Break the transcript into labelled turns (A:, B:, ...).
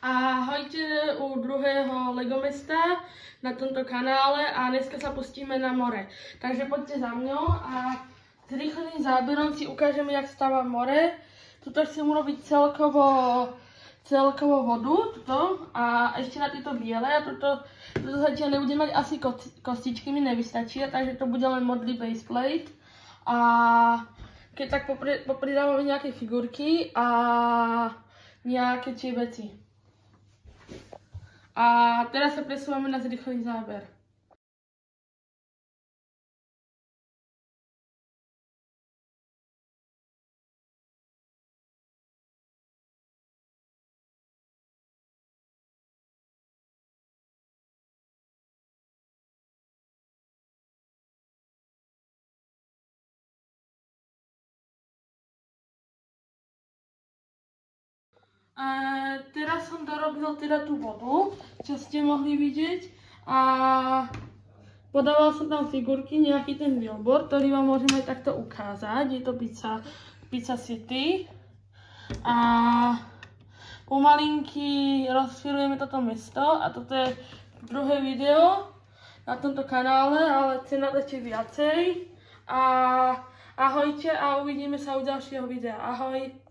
A: Ahojte u druhého Legomesta na tomto kanále a dneska sa pustíme na more. Takže poďte za mňou a s rýchlým záberom si ukážeme, jak stáva more. Tuto chcem urobiť celkovo vodu tuto, a ešte na tieto biele. A toto zatiaľ nebude mať asi kostičky, mi nevystačia, takže to bude len modrý baseplate. A keď tak popridávame nejaké figurky a nejaké tie veci. A teraz sa presúvame na zrýchlený záber. A teraz som dorobil teda tú vodu, čo ste mohli vidieť, a podával som tam figurky, nejaký ten billboard, ktorý vám môžem aj takto ukázať. Je to Pizza City a pomalinky rozširujeme toto mesto a toto je druhé video na tomto kanále, ale chcem nadať viacej. A ahojte a uvidíme sa u ďalšieho videa. Ahoj!